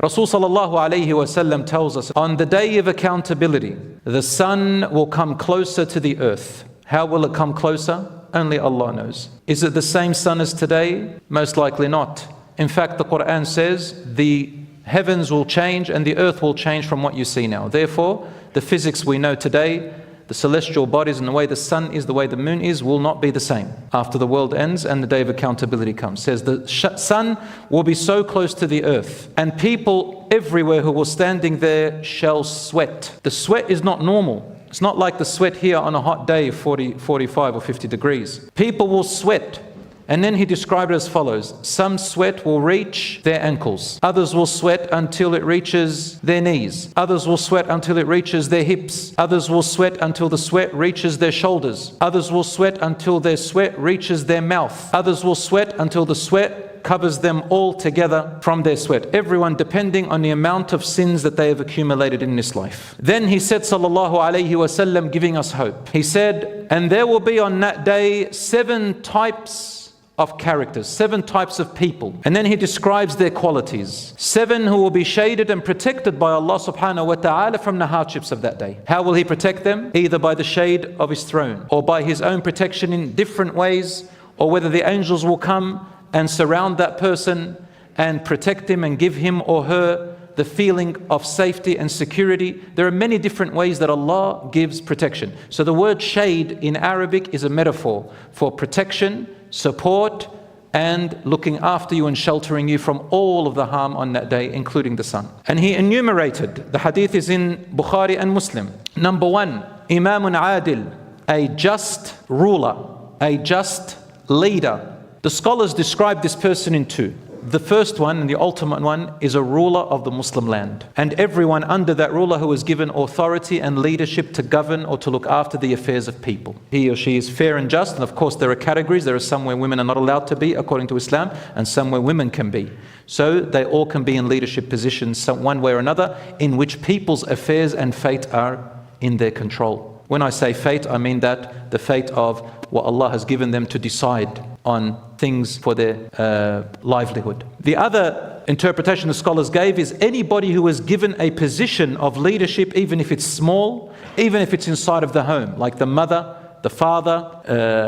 Rasul sallallahu alayhi wasallam tells us, on the day of accountability, the sun will come closer to the earth. How will it come closer? Only Allah knows. Is it the same sun as today? Most likely not. In fact, the Quran says the heavens will change and the earth will change from what you see now. Therefore, the physics we know today, the celestial bodies and the way the sun is, the way the moon is, will not be the same after the world ends and the day of accountability comes. It says the sun will be so close to the earth, and people everywhere who were standing there shall sweat. The sweat is not normal. It's not like the sweat here on a hot day, 40, 45 or 50 degrees. People will sweat. And then he described it as follows. Some sweat will reach their ankles. Others will sweat until it reaches their knees. Others will sweat until it reaches their hips. Others will sweat until the sweat reaches their shoulders. Others will sweat until their sweat reaches their mouth. Others will sweat until the sweat covers them all together from their sweat. Everyone depending on the amount of sins that they have accumulated in this life. Then he said, sallallahu alayhi wasallam, giving us hope. He said, and there will be on that day 7 types of characters, 7 types of people. And then he describes their qualities. 7 who will be shaded and protected by Allah subhanahu wa ta'ala from the hardships of that day. How will he protect them? Either by the shade of his throne, or by his own protection in different ways, or whether the angels will come and surround that person and protect him and give him or her the feeling of safety and security. There are many different ways that Allah gives protection. So the word shade in Arabic is a metaphor for protection, support, and looking after you and sheltering you from all of the harm on that day, including the sun. And he enumerated, the hadith is in Bukhari and Muslim. Number 1, Imamun Adil, a just ruler, a just leader. The scholars describe this person in 2. The first one, and the ultimate one, is a ruler of the Muslim land. And everyone under that ruler who is given authority and leadership to govern or to look after the affairs of people. He or she is fair and just, and of course there are categories. There are some where women are not allowed to be according to Islam, and some where women can be. So they all can be in leadership positions, one way or another, in which people's affairs and fate are in their control. When I say fate, I mean that the fate of what Allah has given them to decide on things for their livelihood. The other interpretation the scholars gave is anybody who is given a position of leadership, even if it's small, even if it's inside of the home, like the mother, the father,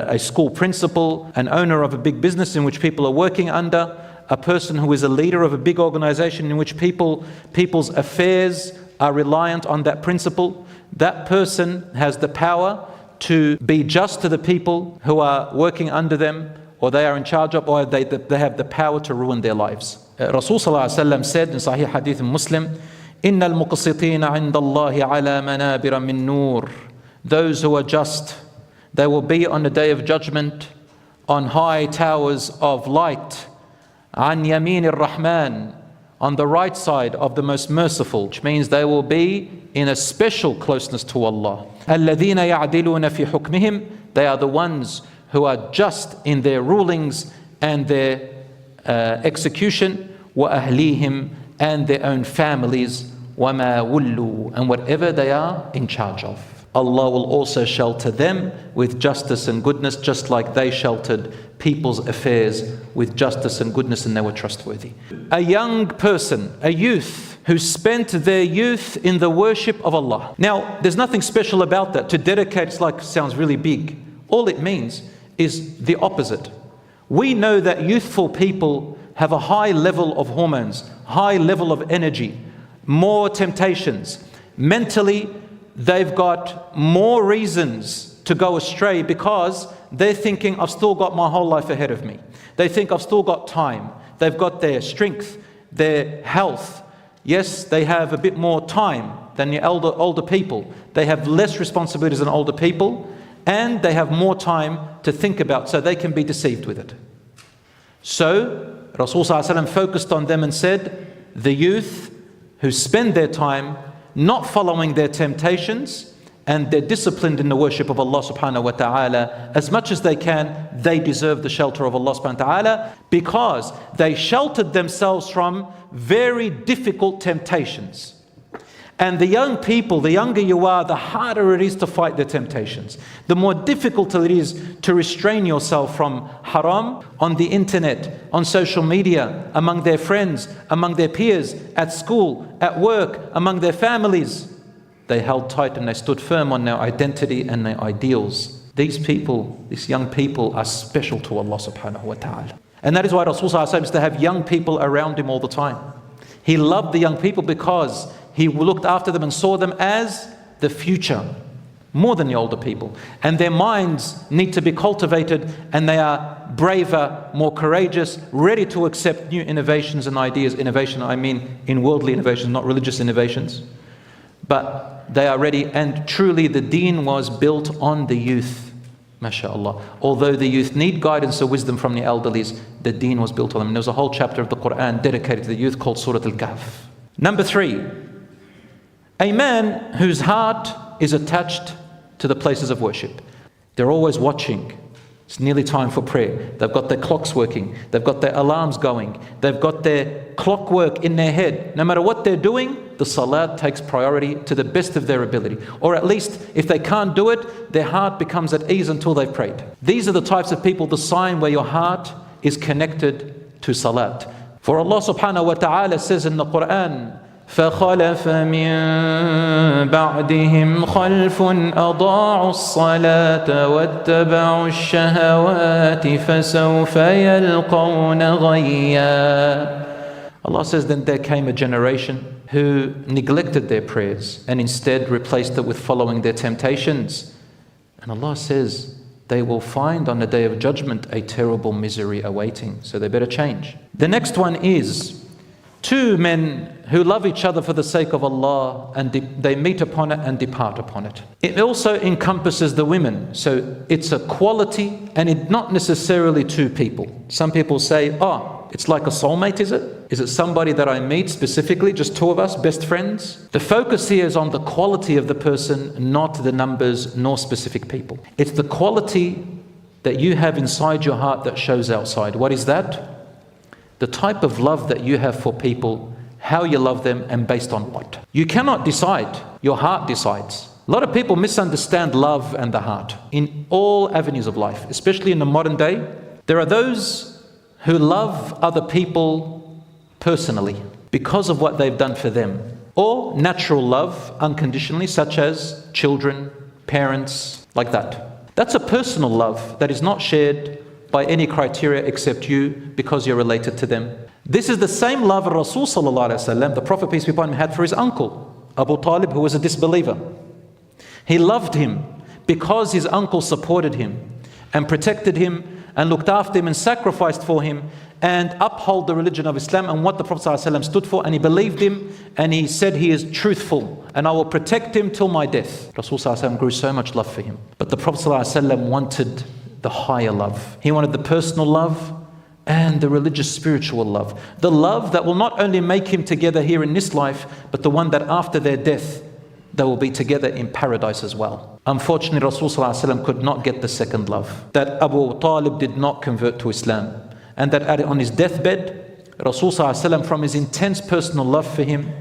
a school principal, an owner of a big business in which people are working under, a person who is a leader of a big organization in which people's affairs are reliant on that principle. That person has the power to be just to the people who are working under them, or they are in charge of, or they have the power to ruin their lives. Rasul sallallahu alaihi wasallam said in Sahih Hadith Muslim, إِنَّ الْمُقْسِطِينَ عِنْدَ اللَّهِ عَلَى مَنَابِرَ مِن نُور. Those who are just, they will be on the day of judgment on high towers of light. عَنْ يَمِينِ الرَّحْمَنِ, on the right side of the most merciful, which means they will be in a special closeness to Allah. الَّذِينَ يَعْدِلُونَ فِي حُكْمِهِمْ, they are the ones who are just in their rulings and their execution, وَأَهْلِيهِمْ, and their own families, وَمَا وُلُّوا, and whatever they are in charge of. Allah will also shelter them with justice and goodness, just like they sheltered people's affairs with justice and goodness, and they were trustworthy. A young person, a youth, who spent their youth in the worship of Allah. Now, there's nothing special about that. To dedicate, sounds really big. All it means is the opposite. We know that youthful people have a high level of hormones, high level of energy, more temptations. Mentally, they've got more reasons to go astray because they're thinking, I've still got my whole life ahead of me. They think I've still got time. They've got their strength, their health. Yes, they have a bit more time than the older people. They have less responsibilities than older people, and they have more time to think about, so they can be deceived with it. So Rasul sallallahu alaihi wasallam focused on them and said, the youth who spend their time not following their temptations, and they're disciplined in the worship of Allah subhanahu wa ta'ala as much as they can, they deserve the shelter of Allah subhanahu wa ta'ala, because they sheltered themselves from very difficult temptations. And the young people, the younger you are, the harder it is to fight the temptations. The more difficult it is to restrain yourself from haram on the internet, on social media, among their friends, among their peers, at school, at work, among their families. They held tight and they stood firm on their identity and their ideals. These people, these young people, are special to Allah subhanahu wa ta'ala. And that is why Rasulullah used to have young people around him all the time. He loved the young people because he looked after them and saw them as the future, more than the older people. And their minds need to be cultivated, and they are braver, more courageous, ready to accept new innovations and ideas. Innovation, I mean in worldly innovations, not religious innovations. But they are ready, and truly the deen was built on the youth, mashallah. Although the youth need guidance or wisdom from the elderlies, the deen was built on them. And there's a whole chapter of the Quran dedicated to the youth called Surah Al-Kahf. Number 3, a man whose heart is attached to the places of worship. They're always watching. It's nearly time for prayer. They've got their clocks working. They've got their alarms going. They've got their clockwork in their head. No matter what they're doing, the salat takes priority to the best of their ability. Or at least, if they can't do it, their heart becomes at ease until they've prayed. These are the types of people, the sign where your heart is connected to salat. For Allah subhanahu wa ta'ala says in the Quran, فَخَلَفَ مِن بَعْدِهِمْ خَلْفٌ أَضَاعُوا الصَّلَاةَ وَاتَّبَعُوا الشَّهَوَاتِ فَسَوْفَ يَلْقَوْنَ غَيًّا. Allah says, then there came a generation who neglected their prayers and instead replaced it with following their temptations. And Allah says, they will find on the day of judgment a terrible misery awaiting. So they better change. The next one is 2 men who love each other for the sake of Allah, and they meet upon it and depart upon it. It also encompasses the women. So it's a quality, and it's not necessarily 2 people. Some people say, oh, it's like a soulmate, is it? Is it somebody that I meet specifically, just 2 of us, best friends? The focus here is on the quality of the person, not the numbers, nor specific people. It's the quality that you have inside your heart that shows outside. What is that? The type of love that you have for people, how you love them, and based on what. You cannot decide. Your heart decides. A lot of people misunderstand love and the heart in all avenues of life, especially in the modern day. There are those who love other people personally because of what they've done for them, or natural love unconditionally, such as children, parents, like that. That's a personal love that is not shared by any criteria except you, because you're related to them. This is the same love of Rasul sallallahu alaihi wasallam, the Prophet peace be upon him, had for his uncle Abu Talib, who was a disbeliever. He loved him because his uncle supported him and protected him and looked after him and sacrificed for him and upheld the religion of Islam and what the Prophet ﷺ stood for, and he believed him and he said he is truthful and I will protect him till my death. Rasul ﷺ grew so much love for him. But the Prophet ﷺ wanted the higher love. He wanted the personal love and the religious spiritual love. The love that will not only make him together here in this life, but the one that after their death, they will be together in paradise as well. Unfortunately, Rasulullah could not get the second love. That Abu Talib did not convert to Islam. And that on his deathbed, Rasulullah from his intense personal love for him,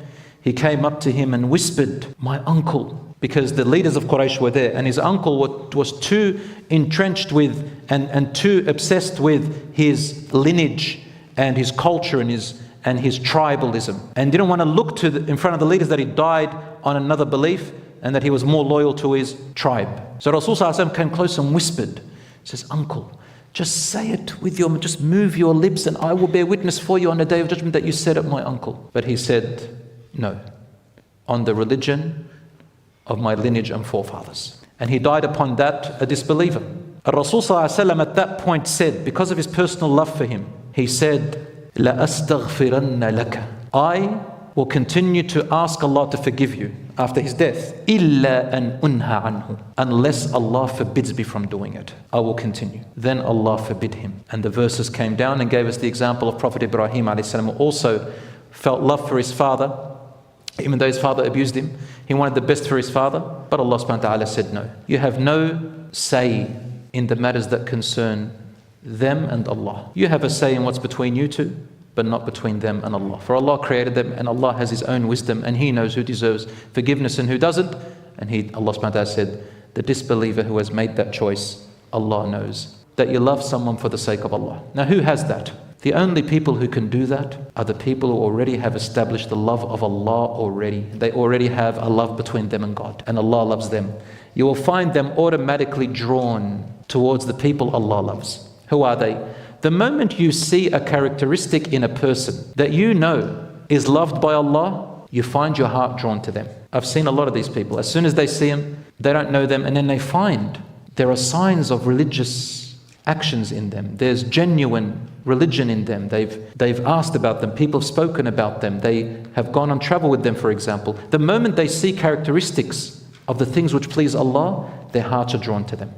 he came up to him and whispered, "My uncle," because the leaders of Quraysh were there, and his uncle was too entrenched with and too obsessed with his lineage and his culture and his tribalism, and didn't want to look in front of the leaders that he died on another belief and that he was more loyal to his tribe. So Rasulullah came close and whispered, says, "Uncle, just say it just move your lips and I will bear witness for you on the day of judgment that you said it, my uncle." But he said, "No, on the religion of my lineage and forefathers." And he died upon that a disbeliever. Rasul ﷺ at that point said, because of his personal love for him, he said, لَأَسْتَغْفِرَنَّ لَكَ, I will continue to ask Allah to forgive you after his death, إِلَّا أَنْ أُنْهَ عَنْهُ, unless Allah forbids me from doing it, I will continue. Then Allah forbid him. And the verses came down and gave us the example of Prophet Ibrahim a.s., who also felt love for his father, even though his father abused him. He wanted the best for his father, but Allah subhanahu wa ta'ala said no. You have no say in the matters that concern them and Allah. You have a say in what's between you two, but not between them and Allah. For Allah created them, and Allah has His own wisdom, and He knows who deserves forgiveness and who doesn't. And Allah subhanahu wa ta'ala said, the disbeliever who has made that choice, Allah knows. That you love someone for the sake of Allah. Now who has that? The only people who can do that are the people who already have established the love of Allah already. They already have a love between them and God, and Allah loves them. You will find them automatically drawn towards the people Allah loves. Who are they? The moment you see a characteristic in a person that you know is loved by Allah, you find your heart drawn to them. I've seen a lot of these people. As soon as they see them, they don't know them, and then they find there are signs of religious actions in them. There's genuine religion in them. They've asked about them. People have spoken about them. They have gone on travel with them, for example. The moment they see characteristics of the things which please Allah, their hearts are drawn to them.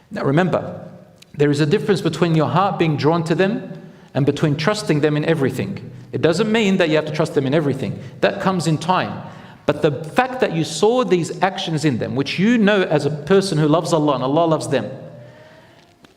Now remember, there is a difference between your heart being drawn to them and between trusting them in everything. It doesn't mean that you have to trust them in everything. That comes in time. But the fact that you saw these actions in them, which you know as a person who loves Allah and Allah loves them,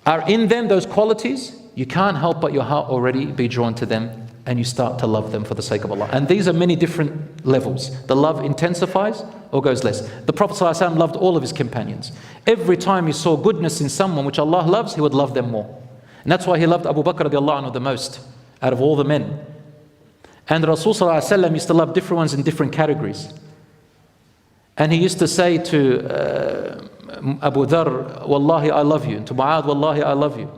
are in them those qualities, you can't help but your heart already be drawn to them, and you start to love them for the sake of Allah. And these are many different levels. The love intensifies or goes less. The Prophet ﷺ loved all of his companions. Every time he saw goodness in someone which Allah loves, he would love them more. And that's why he loved Abu Bakr radiallahu anhu the most out of all the men. And Rasul ﷺ used to love different ones in different categories. And he used to say to Abu Dharr, Wallahi I love you. And to Mu'adh, Wallahi I love you.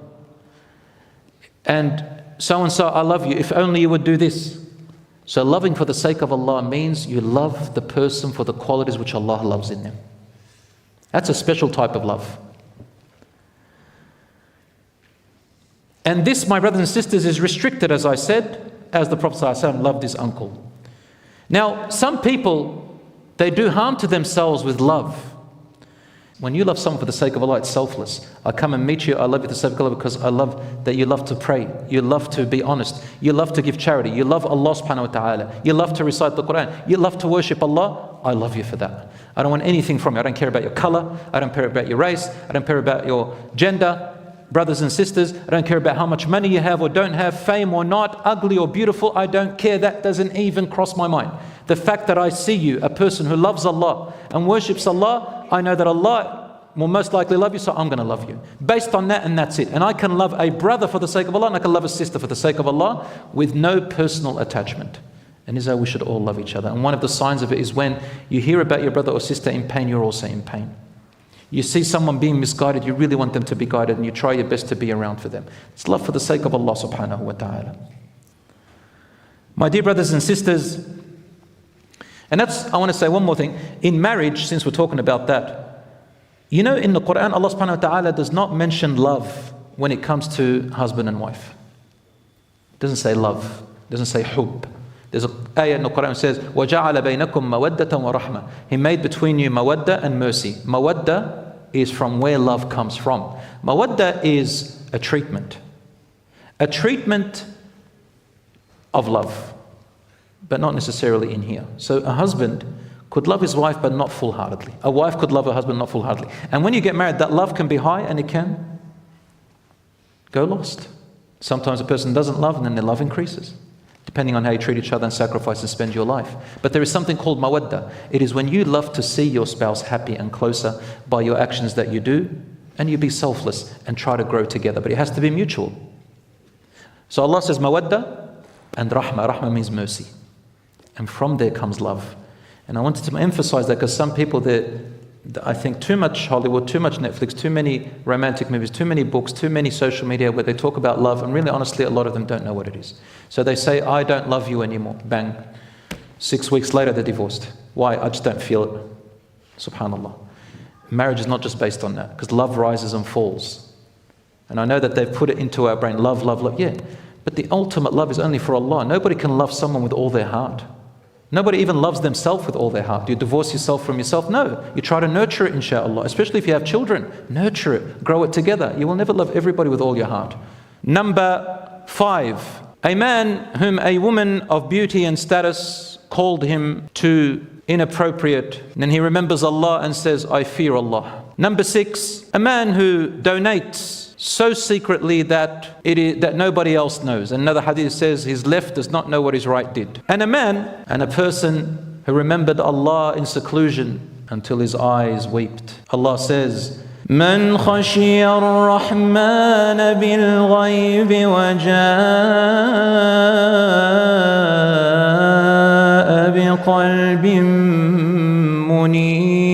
And so I love you, if only you would do this. So loving for the sake of Allah means you love the person for the qualities which Allah loves in them. That's a special type of love. And this, my brothers and sisters, is restricted, as I said, as the Prophet ﷺ loved his uncle. Now, some people, they do harm to themselves with love. When you love someone for the sake of Allah, it's selfless. I come and meet you, I love you for the sake of Allah because I love that you love to pray, you love to be honest, you love to give charity, you love Allah subhanahu wa ta'ala, you love to recite the Quran, you love to worship Allah. I love you for that. I don't want anything from you. I don't care about your color, I don't care about your race, I don't care about your gender. Brothers and sisters, I don't care about how much money you have or don't have, fame or not, ugly or beautiful, I don't care. That doesn't even cross my mind. The fact that I see you, a person who loves Allah and worships Allah, I know that Allah will most likely love you, so I'm going to love you. Based on that, and that's it. And I can love a brother for the sake of Allah, and I can love a sister for the sake of Allah with no personal attachment. And this is how we should all love each other. And one of the signs of it is when you hear about your brother or sister in pain, you're also in pain. You see someone being misguided, you really want them to be guided, and you try your best to be around for them. It's love for the sake of Allah subhanahu wa ta'ala. My dear brothers and sisters, and I want to say one more thing. In marriage, since we're talking about that, you know, in the Quran, Allah subhanahu wa ta'ala does not mention love when it comes to husband and wife. It doesn't say love. It doesn't say hub. There's an ayah in the Quran that says, وَجَعَلَ بَيْنَكُمْ مَوَدَّةً وَرَحْمَةً. He made between you mawadda and mercy. Mawadda is from where love comes from. Mawadda is a treatment of love, but not necessarily in here. So a husband could love his wife, but not full-heartedly. A wife could love her husband, not full-heartedly. And when you get married, that love can be high and it can go lost. Sometimes a person doesn't love and then their love increases, depending on how you treat each other and sacrifice and spend your life. But there is something called mawadda. It is when you love to see your spouse happy and closer by your actions that you do, and you be selfless and try to grow together. But it has to be mutual. So Allah says mawadda and rahmah. Rahmah means mercy. And from there comes love. And I wanted to emphasize that because some people, I think too much Hollywood, too much Netflix, too many romantic movies, too many books, too many social media where they talk about love, and really honestly a lot of them don't know what it is. So they say, I don't love you anymore. Bang. 6 weeks later they're divorced. Why? I just don't feel it. Subhanallah. Marriage is not just based on that, because love rises and falls. And I know that they've put it into our brain, love, love, love. Yeah, but the ultimate love is only for Allah. Nobody can love someone with all their heart. Nobody even loves themselves with all their heart. Do you divorce yourself from yourself? No. You try to nurture it, inshallah. Especially if you have children. Nurture it. Grow it together. You will never love everybody with all your heart. Number 5. A man whom a woman of beauty and status called him to inappropriate. And then he remembers Allah and says, I fear Allah. Number 6, a man who donates so secretly that nobody else knows. Another hadith says his left does not know what his right did. And a person who remembered Allah in seclusion until his eyes wept. Allah says, من خشي الرحمن بالغيب وجاء بقلب منيب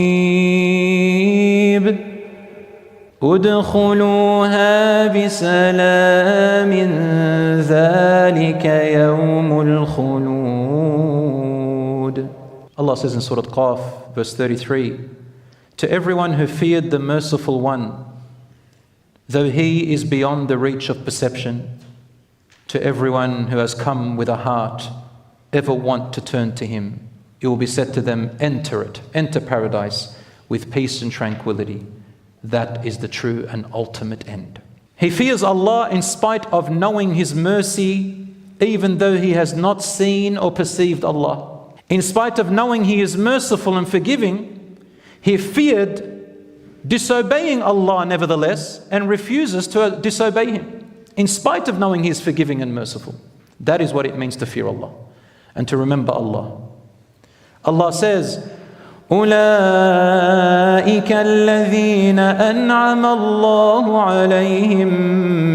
ادخلوها بسلام ذلك يوم الخلود. Allah says in Surah Qaf, verse 33, to everyone who feared the Merciful One, though He is beyond the reach of perception, to everyone who has come with a heart ever want to turn to Him, it will be said to them, enter paradise with peace and tranquility. That is the true and ultimate end. He fears Allah in spite of knowing His mercy, even though he has not seen or perceived Allah. In spite of knowing He is merciful and forgiving, he feared disobeying Allah nevertheless and refuses to disobey Him in spite of knowing He is forgiving and merciful. That is what it means to fear Allah and to remember Allah. Allah says, أولئك الذين أنعم الله عليهم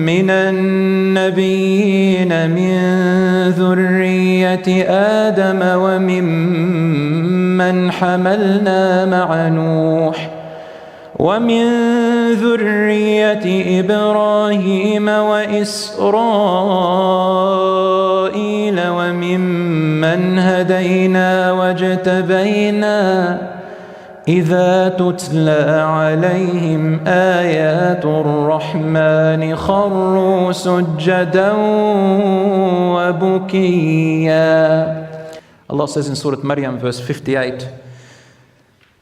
من النبيين من ذرية آدم وممن حملنا مع نوح ومن ذرية إبراهيم وإسرائيل وممن هدينا واجتبينا إذا تتلى عليهم آيات الرحمن خروا سجدا وبكيا. Allah says in Surah Maryam, verse 58,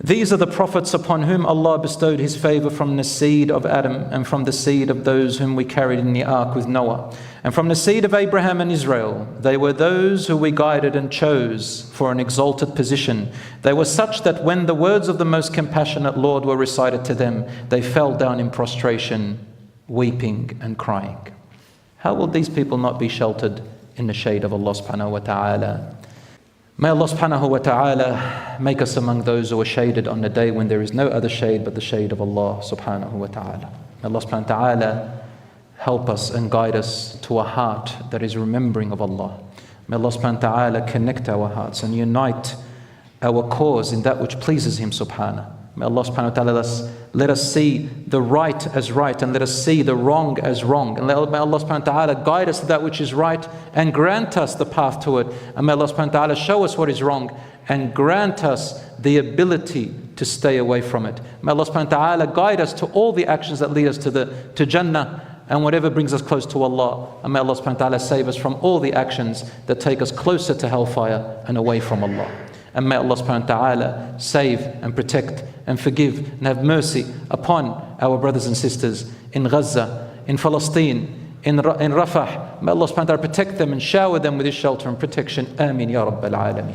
these are the prophets upon whom Allah bestowed His favor from the seed of Adam and from the seed of those whom we carried in the ark with Noah and from the seed of Abraham and Israel. They were those who we guided and chose for an exalted position. They were such that when the words of the most compassionate Lord were recited to them, they fell down in prostration, weeping and crying. How will these people not be sheltered in the shade of Allah subhanahu wa ta'ala? May Allah subhanahu wa ta'ala make us among those who are shaded on the day when there is no other shade but the shade of Allah subhanahu wa ta'ala. May Allah subhanahu wa ta'ala help us and guide us to a heart that is remembering of Allah. May Allah subhanahu wa ta'ala connect our hearts and unite our cause in that which pleases Him subhanahu. May Allah subhanahu wa ta'ala let us see the right as right and let us see the wrong as wrong. And may Allah subhanahu wa ta'ala guide us to that which is right and grant us the path to it. And may Allah subhanahu wa ta'ala show us what is wrong and grant us the ability to stay away from it. May Allah subhanahu wa ta'ala guide us to all the actions that lead us to Jannah and whatever brings us close to Allah. And may Allah subhanahu wa ta'ala save us from all the actions that take us closer to hellfire and away from Allah. And may Allah subhanahu wa ta'ala save and protect and forgive and have mercy upon our brothers and sisters in Gaza, in Palestine, in Rafah. May Allah subhanahu wa ta'ala protect them and shower them with His shelter and protection. Ameen ya Rabbal Alameen.